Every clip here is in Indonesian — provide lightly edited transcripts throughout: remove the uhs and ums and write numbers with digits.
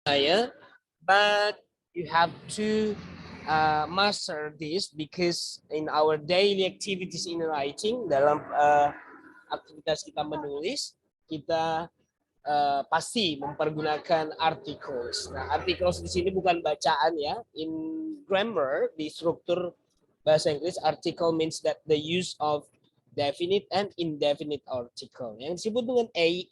saya, but you have to master this because in our daily activities in writing, dalam aktivitas kita menulis, kita pasti mempergunakan articles. Nah, articles di sini bukan bacaan ya. In grammar, di struktur bahasa Inggris, article means that the use of definite and indefinite article. Yang disebut dengan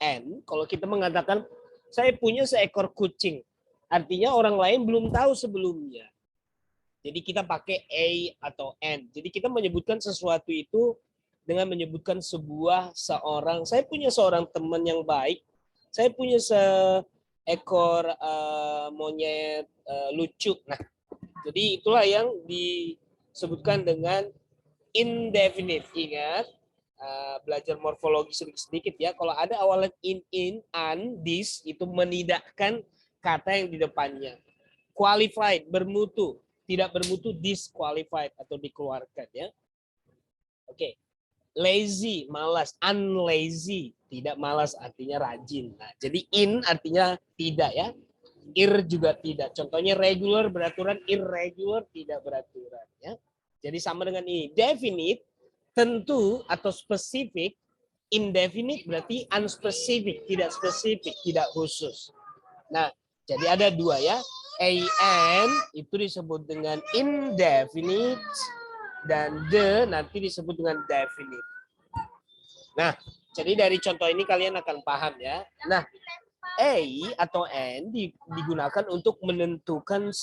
an, kalau kita mengatakan saya punya seekor kucing, artinya orang lain belum tahu sebelumnya. Jadi kita pakai a atau an. Jadi kita menyebutkan sesuatu itu dengan menyebutkan seorang. Saya punya seorang teman yang baik. Saya punya seekor monyet lucu. Nah, jadi itulah yang disebutkan dengan indefinite. Ingat, belajar morfologi sedikit ya. Kalau ada awalan in, an, this, itu menidakkan kata yang di depannya. Qualified, bermutu. Tidak bermutu, disqualified atau dikeluarkan ya. Oke. Lazy, malas. Unlazy, tidak malas artinya rajin. Nah, jadi in artinya tidak ya. Ir juga tidak. Contohnya regular beraturan, irregular tidak beraturan ya. Jadi sama dengan ini. Definite tentu atau spesifik, indefinite berarti unspecific, tidak spesifik, tidak khusus. Nah, jadi ada dua ya. An itu disebut dengan indefinite dan the nanti disebut dengan definite. Nah, jadi dari contoh ini kalian akan paham ya. Nah, a atau an digunakan untuk menentukan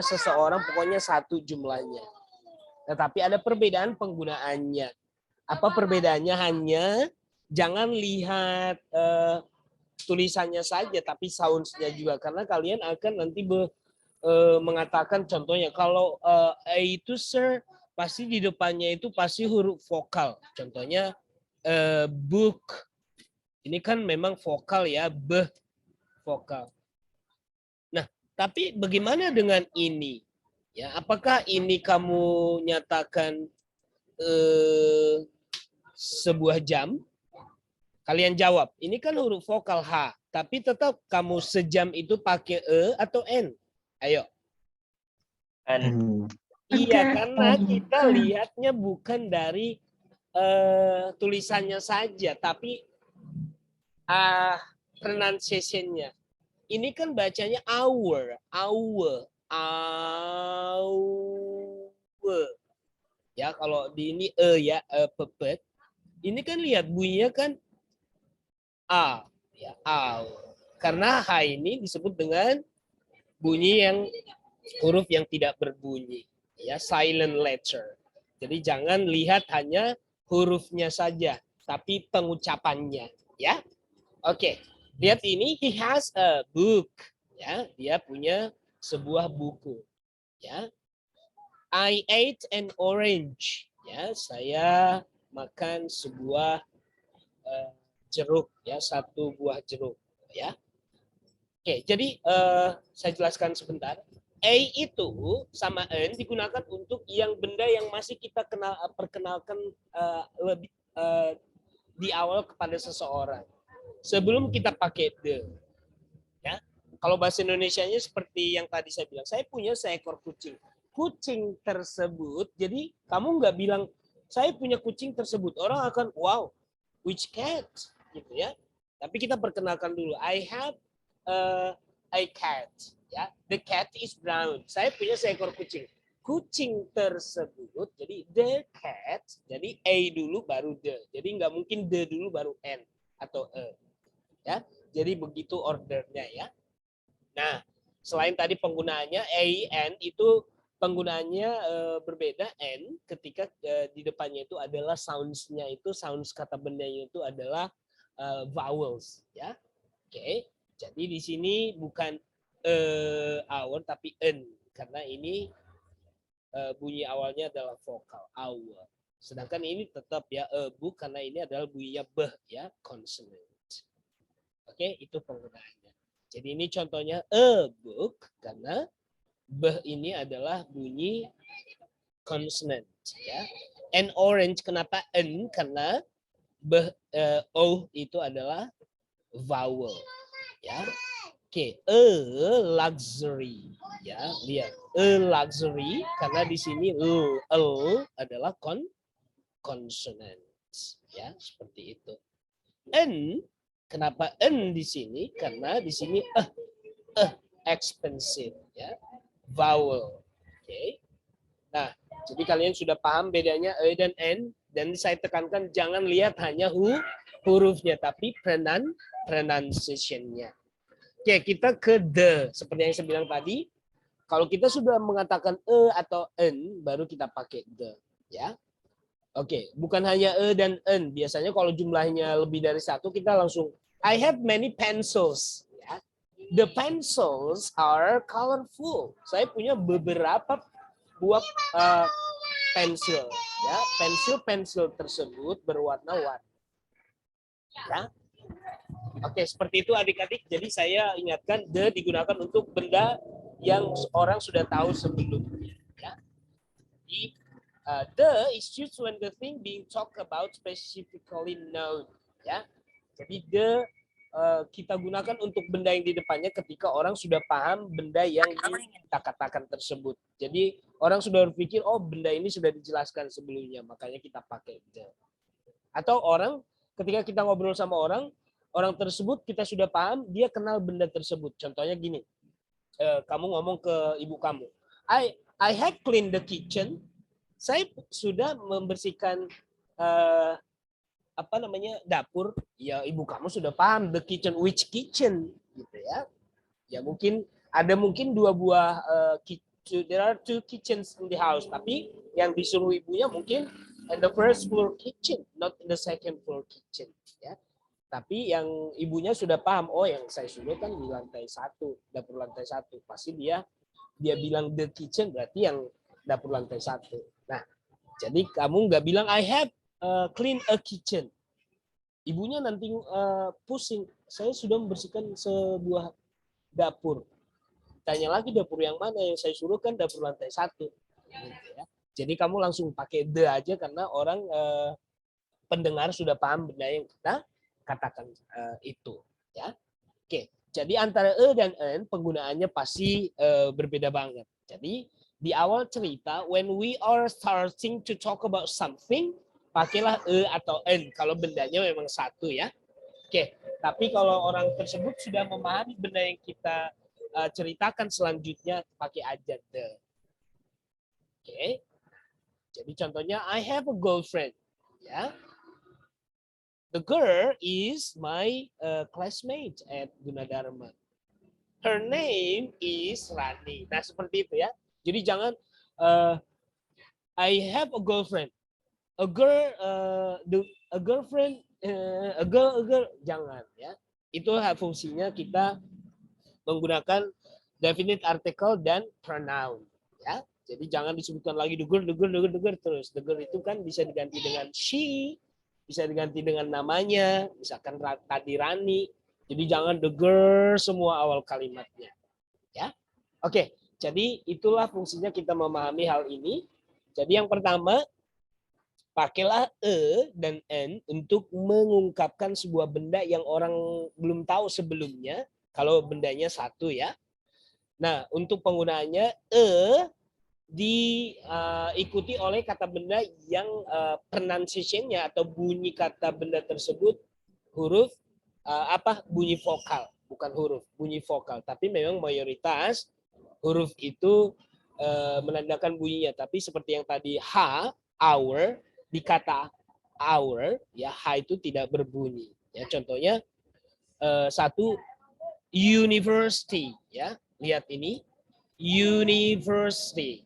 seseorang, pokoknya satu jumlahnya. Tetapi ada perbedaan penggunaannya. Apa perbedaannya? Hanya jangan lihat tulisannya saja, tapi sounds-nya juga. Karena kalian akan nanti mengatakan contohnya, kalau A itu sir, pasti di depannya itu pasti huruf vokal. Contohnya book. Ini kan memang vokal ya, b vokal. Nah, tapi bagaimana dengan ini? Ya, apakah ini kamu nyatakan sebuah jam? Kalian jawab, ini kan huruf vokal H, tapi tetap kamu sejam itu pakai E atau N? Ayo. N. Iya, karena kita lihatnya bukan dari tulisannya saja, tapi pronunciation-nya. Ini kan bacanya hour. Ya, kalau di ini ya, pepet. Ini kan lihat bunyinya kan A, ya, A. Karena H ini disebut dengan bunyi yang huruf yang tidak berbunyi, ya, silent letter. Jadi jangan lihat hanya hurufnya saja, tapi pengucapannya, ya. Oke, lihat ini, he has a book, ya, dia punya sebuah buku, ya. I ate an orange, ya, saya makan sebuah jeruk, ya, satu buah jeruk, ya. Oke, jadi saya jelaskan sebentar. A itu sama N digunakan untuk yang benda yang masih kita perkenalkan lebih di awal kepada seseorang. Sebelum kita pakai the, ya. Kalau bahasa Indonesianya seperti yang tadi saya bilang, saya punya seekor kucing. Kucing tersebut, jadi kamu nggak bilang saya punya kucing tersebut, orang akan wow, which cat, gitu ya. Tapi kita perkenalkan dulu. I have a cat, ya. The cat is brown. Saya punya seekor kucing. Kucing tersebut, jadi the cat, jadi a dulu baru the. Jadi nggak mungkin the dulu baru n atau e, ya. Jadi begitu ordernya ya. Nah, selain tadi penggunaannya a, n itu penggunaannya berbeda. N ketika di depannya itu adalah sounds-nya, itu sounds kata bendanya itu adalah vowels, ya. Oke, jadi di sini bukan our tapi n, karena ini bunyi awalnya adalah vokal our. Sedangkan ini tetap ya book, karena ini adalah bunyinya beh, ya, consonant. Oke, itu penggunaannya. Jadi ini contohnya a book, karena beh ini adalah bunyi consonant, ya. An orange, kenapa n? Karena beh o itu adalah vowel, ya. Oke, a luxury. Ya, lihat. A luxury karena di sini l adalah consonant. Ya, seperti itu. N, kenapa N di sini? Karena di sini expensive, ya, vowel. Oke. Nah, jadi kalian sudah paham bedanya E dan N, dan saya tekankan jangan lihat hanya hurufnya, tapi pronunciation-nya. Oke, kita ke the. Seperti yang saya bilang tadi, kalau kita sudah mengatakan E atau N, baru kita pakai the, ya. Oke, bukan hanya E dan N. Biasanya kalau jumlahnya lebih dari satu, kita langsung I have many pencils. Ya. The pencils are colorful. Saya punya beberapa buah pensil. Ya, pensil tersebut berwarna-warni. Ya. Oke, seperti itu adik-adik. Jadi saya ingatkan the digunakan untuk benda yang orang sudah tahu sebelumnya. Ya. Jadi the is used when the thing being talked about specifically known. Ya, jadi the kita gunakan untuk benda yang di depannya ketika orang sudah paham benda yang kita katakan tersebut. Jadi orang sudah berpikir, oh benda ini sudah dijelaskan sebelumnya, makanya kita pakai the. Atau orang ketika kita ngobrol sama orang tersebut kita sudah paham dia kenal benda tersebut. Contohnya gini, kamu ngomong ke ibu kamu, I have cleaned the kitchen. Saya sudah membersihkan dapur. Ya, ibu kamu sudah paham the kitchen, which kitchen gitu ya. Ya mungkin dua buah there are two kitchens in the house, tapi yang disuruh ibunya mungkin in the first floor kitchen, not in the second floor kitchen ya. Tapi yang ibunya sudah paham, oh yang saya suruh kan di lantai 1, dapur lantai 1. Pasti dia bilang the kitchen berarti yang dapur lantai 1. Nah, jadi kamu nggak bilang I have clean a kitchen. Ibunya nanti pusing. Saya sudah membersihkan sebuah dapur. Tanya lagi dapur yang mana, yang saya suruh kan dapur lantai 1. Gitu ya. Jadi kamu langsung pakai the aja karena orang pendengar sudah paham benda yang kita katakan itu. Ya. Oke. Jadi antara e dan n penggunaannya pasti berbeda banget. Jadi di awal cerita, when we are starting to talk about something, pakailah e atau n kalau bendanya memang satu ya. Oke, tapi kalau orang tersebut sudah memahami benda yang kita ceritakan selanjutnya, pakai aja the. Oke, jadi contohnya I have a girlfriend. Ya, the girl is my classmate at Gunadarma. Her name is Rani. Nah seperti itu ya. Jadi jangan I have a girlfriend. A girlfriend, a girl, jangan ya. Itu fungsinya kita menggunakan definite article dan pronoun ya. Jadi jangan disebutkan lagi the girl terus. The girl itu kan bisa diganti dengan she, bisa diganti dengan namanya, misalkan tadi Rani. Jadi jangan the girl semua awal kalimatnya. Ya. Oke, jadi itulah fungsinya kita memahami hal ini. Jadi yang pertama, pakailah e dan n untuk mengungkapkan sebuah benda yang orang belum tahu sebelumnya, kalau bendanya satu ya. Nah, untuk penggunaannya e diikuti oleh kata benda yang pronunciation-nya atau bunyi kata benda tersebut huruf bunyi vokal, bukan huruf, bunyi vokal. Tapi memang mayoritas huruf itu menandakan bunyinya. Tapi seperti yang tadi h, our, di kata our, ya h itu tidak berbunyi. Ya contohnya satu university, ya lihat ini university.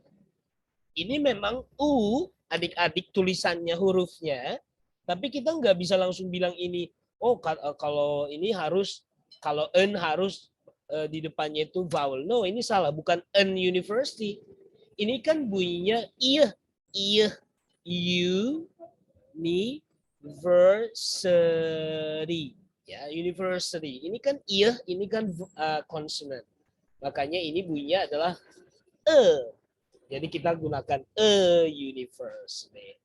Ini memang u adik-adik tulisannya hurufnya, tapi kita nggak bisa langsung bilang ini. Oh kalau ini harus, kalau n harus di depannya itu vowel. No, ini salah, bukan n university. Ini kan bunyinya university. Ya, university. Ini kan ini kan consonant. Makanya ini bunyinya adalah Jadi kita gunakan university.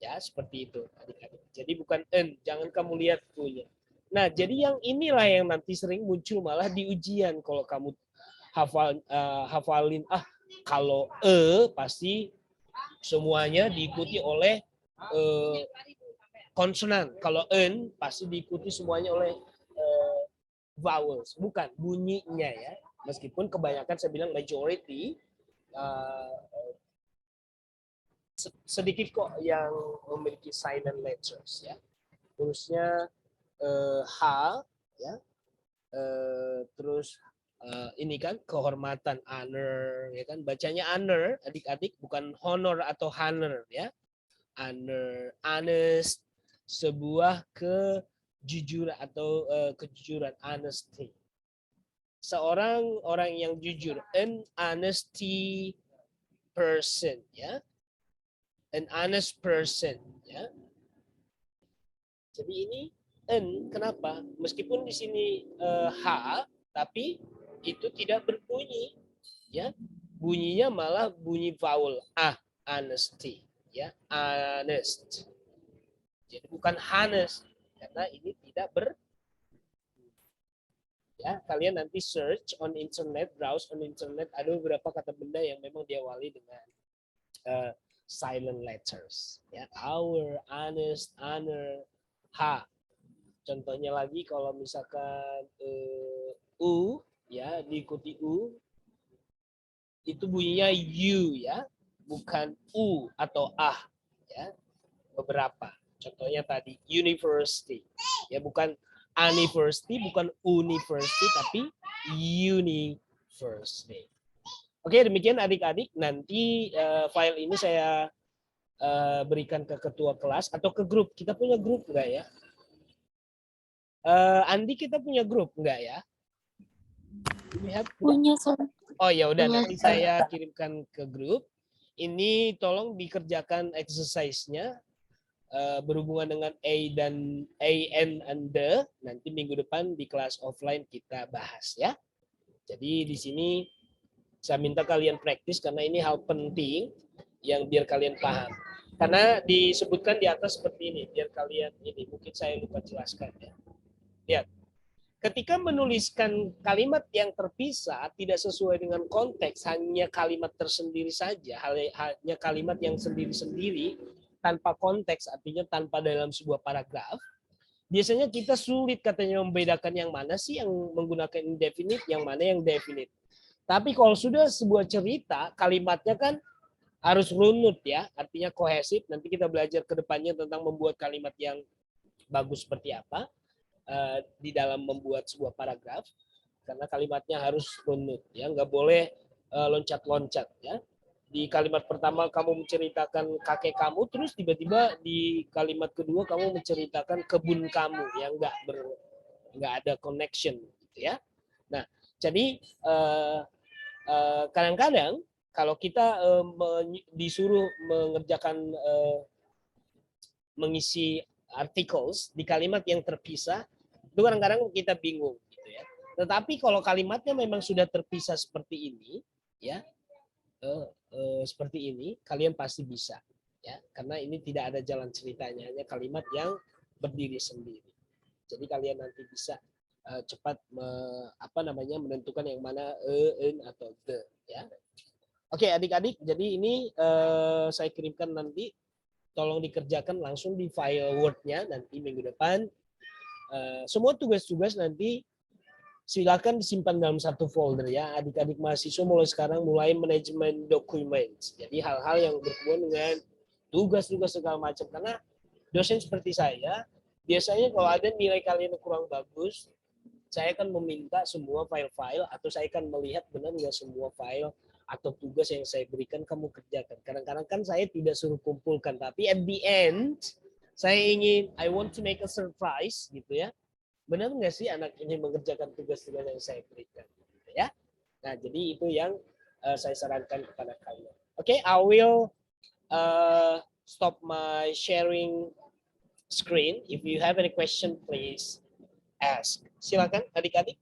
Ya, seperti itu adik-adik. Jadi bukan n, jangan kamu lihat punya. Nah, jadi yang inilah yang nanti sering muncul malah di ujian kalau kamu hafalin kalau pasti semuanya diikuti oleh konsonan. Kalau en pasti diikuti semuanya oleh vowels, bukan bunyinya ya. Meskipun kebanyakan saya bilang majority sedikit kok yang memiliki silent letters ya. Terusnya H ya. Terus ini kan kehormatan honor ya kan, bacanya honor adik-adik, bukan honor atau honor ya. Honor, honest, sebuah kejujuran atau kejujuran, honesty. Seorang orang yang jujur, an honesty person ya. An honest person ya. Jadi ini n, kenapa? Meskipun di sini h, tapi itu tidak berbunyi ya. Bunyinya malah bunyi vowel a, honesty ya, honest. Jadi bukan honest karena ini tidak ya. Kalian nanti search on internet, browse on internet, ada beberapa kata benda yang memang diawali dengan silent letters ya. Our, honest, honor, h. Contohnya lagi kalau misalkan u ya, diikuti u itu bunyinya u ya, bukan u atau ah ya. Beberapa contohnya tadi university ya, bukan university, bukan university, tapi university. Oke, demikian adik-adik, nanti file ini saya berikan ke ketua kelas atau ke grup. Kita punya grup enggak ya? Andi, kita punya grup enggak ya? Punya, Sir. Oh ya udah, Punya. nanti saya kirimkan ke grup. Ini tolong dikerjakan exercise-nya berhubungan dengan A dan A, N, and the. Nanti minggu depan di kelas offline kita bahas ya. Jadi di sini saya minta kalian praktis karena ini hal penting yang biar kalian paham. Karena disebutkan di atas seperti ini, biar kalian ini, mungkin saya lupa jelaskan ya. Lihat, ketika menuliskan kalimat yang terpisah tidak sesuai dengan konteks, hanya kalimat tersendiri saja, hanya kalimat yang sendiri-sendiri tanpa konteks, artinya tanpa dalam sebuah paragraf, biasanya kita sulit katanya membedakan yang mana sih yang menggunakan indefinite, yang mana yang definite. Tapi kalau sudah sebuah cerita, kalimatnya kan harus runut ya, artinya kohesif. Nanti kita belajar ke depannya tentang membuat kalimat yang bagus seperti apa di dalam membuat sebuah paragraf, karena kalimatnya harus runut ya, nggak boleh loncat-loncat ya. Di kalimat pertama kamu menceritakan kakek kamu, terus tiba-tiba di kalimat kedua kamu menceritakan kebun kamu yang nggak ada connection gitu ya. Nah, jadi kadang-kadang kalau kita disuruh mengerjakan mengisi articles di kalimat yang terpisah, itu kadang-kadang kita bingung gitu ya. Tetapi kalau kalimatnya memang sudah terpisah seperti ini ya, seperti ini, kalian pasti bisa ya, karena ini tidak ada jalan ceritanya, hanya kalimat yang berdiri sendiri. Jadi kalian nanti bisa cepat menentukan yang mana en atau the ya. Oke adik-adik, jadi ini saya kirimkan nanti, tolong dikerjakan langsung di file Word-nya nanti minggu depan. Semua tugas-tugas nanti silakan disimpan dalam satu folder ya. Adik-adik mahasiswa mulai sekarang mulai manajemen dokumen. Jadi hal-hal yang berhubungan dengan tugas-tugas segala macam. Karena dosen seperti saya, biasanya kalau ada nilai kalian yang kurang bagus, saya akan meminta semua file-file atau saya akan melihat benar nggak semua file atau tugas yang saya berikan kamu kerjakan. Kadang-kadang kan saya tidak suruh kumpulkan, tapi at the end saya ingin, I want to make a surprise gitu ya. Benar nggak sih anak ini mengerjakan tugas-tugas yang saya berikan? Gitu ya. Nah, jadi itu yang saya sarankan kepada kalian. Oke, I will stop my sharing screen. If you have any question, please ask. Silakan adik-adik,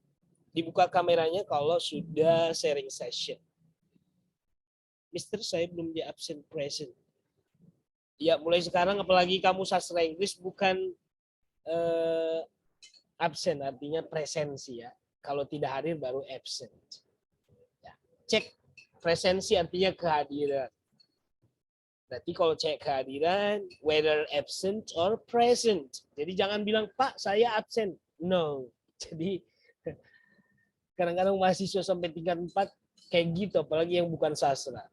dibuka kameranya kalau sudah sharing session. Mister, saya belum di absent present. Ya, mulai sekarang apalagi kamu sastra Inggris bukan Absen artinya presensi ya. Kalau tidak hadir baru absent. Ya. Cek presensi artinya kehadiran. Berarti kalau cek kehadiran, whether absent or present. Jadi jangan bilang, Pak, saya absen. No. Jadi kadang-kadang mahasiswa sampai tingkat 4 kayak gitu, apalagi yang bukan sastra.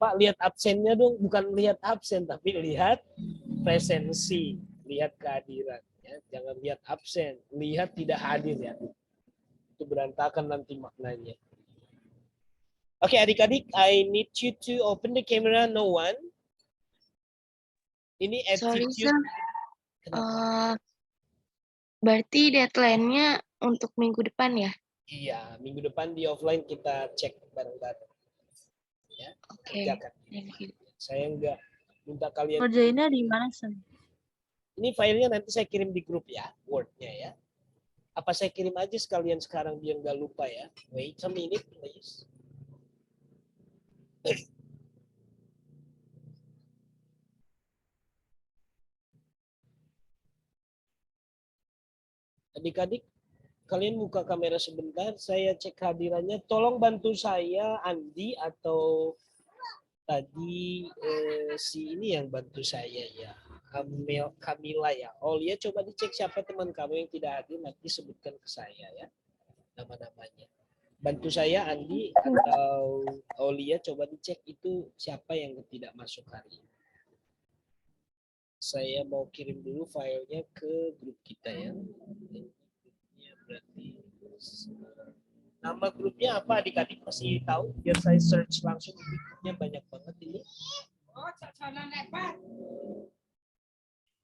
Pak, lihat absennya dong. Bukan lihat absen, tapi lihat presensi. Lihat kehadiran. Ya. Jangan lihat absen. Lihat tidak hadir ya. Itu berantakan nanti maknanya. Oke, adik-adik, I need you to open the camera. No one. Ini Sorry, attitude. sir. Kenapa? Berarti deadline-nya untuk minggu depan ya? Iya, minggu depan di offline kita cek bareng-bareng. Ya, Oke. kerjakan. Thank you. Saya enggak minta kalian. Kerjainnya di mana, sir? Ini filenya nanti saya kirim di grup ya, Word-nya ya. Apa saya kirim aja sekalian sekarang biar nggak lupa ya. Wait a minute, please. Adik-adik, kalian buka kamera sebentar, saya cek hadirannya. Tolong bantu saya, Andi atau tadi si ini yang bantu saya ya. Kamila ya. Oh ya, coba dicek siapa teman kamu yang tidak hadir, nanti sebutkan ke saya ya nama-namanya. Bantu saya Andi atau Aulia, coba dicek itu siapa yang tidak masuk hari ini. Saya mau kirim dulu filenya ke grup kita ya. Berarti nama grupnya apa adik-adik masih tahu? Biar saya search langsung di grupnya, banyak banget ini.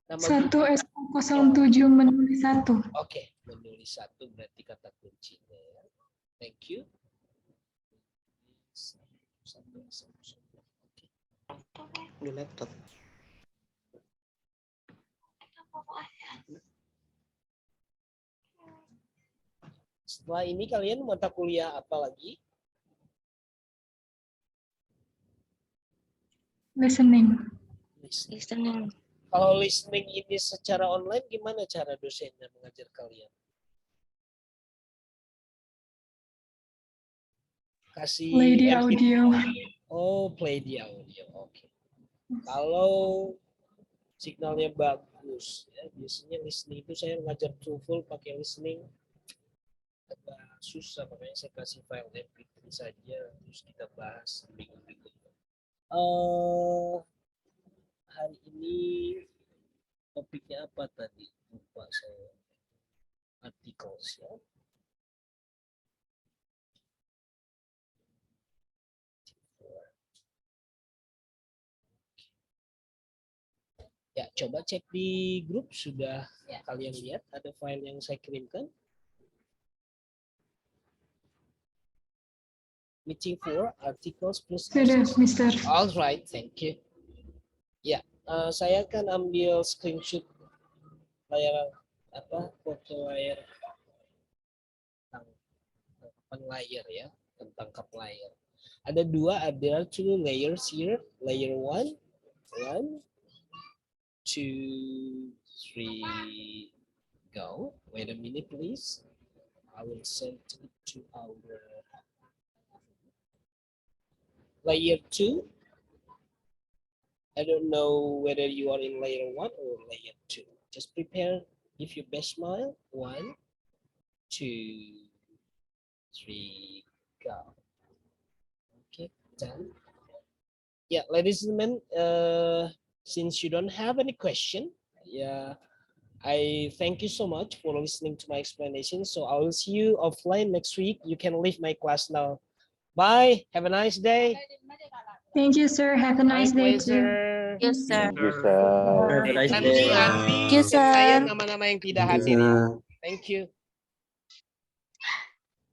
Nama Satu grup. SK07 menulis 1. Oke, menulis 1 berarti kata kuncinya ya. Thank you. Di laptop. Setelah ini kalian mata kuliah apa lagi? Listening. Listening. Kalau listening ini secara online, gimana cara dosennya mengajar kalian? Kasih Play di MP3. audio. Oh, play di audio. Oke. Kalau signalnya bagus, ya, biasanya listening itu saya ngajar TOEFL pakai listening agak susah, makanya saya kasih file MP3 saja terus kita bahas minggu berikutnya. Hari ini topiknya apa tadi? Lupa saya. Articles ya. Ya, coba cek di grup, sudah kalian lihat ada file yang saya kirimkan. Meeting for articles plus. Sudah, Mister. Alright, thank you. Ya, saya akan ambil screenshot layar foto layar tentang layar ya, tentang kap layar. Ada ada 2 layers here. Layer 1, 2, 3, go. Wait a minute, please. I will send it to our layer 2. I don't know whether you are in layer 1 or layer 2. Just prepare, give your best smile. 1, 2, 3, go. Okay, done. Yeah, ladies and gentlemen, since you don't have any question, yeah, I thank you so much for listening to my explanation. So I will see you offline next week. You can leave my class now. Bye. Have a nice day. Thank you, sir. Have a nice My day too. pleasure. Yes, sir. Have a nice Nanti day. Thank you, cek saya sir. nama-nama yang tidak hadir ya. Thank you.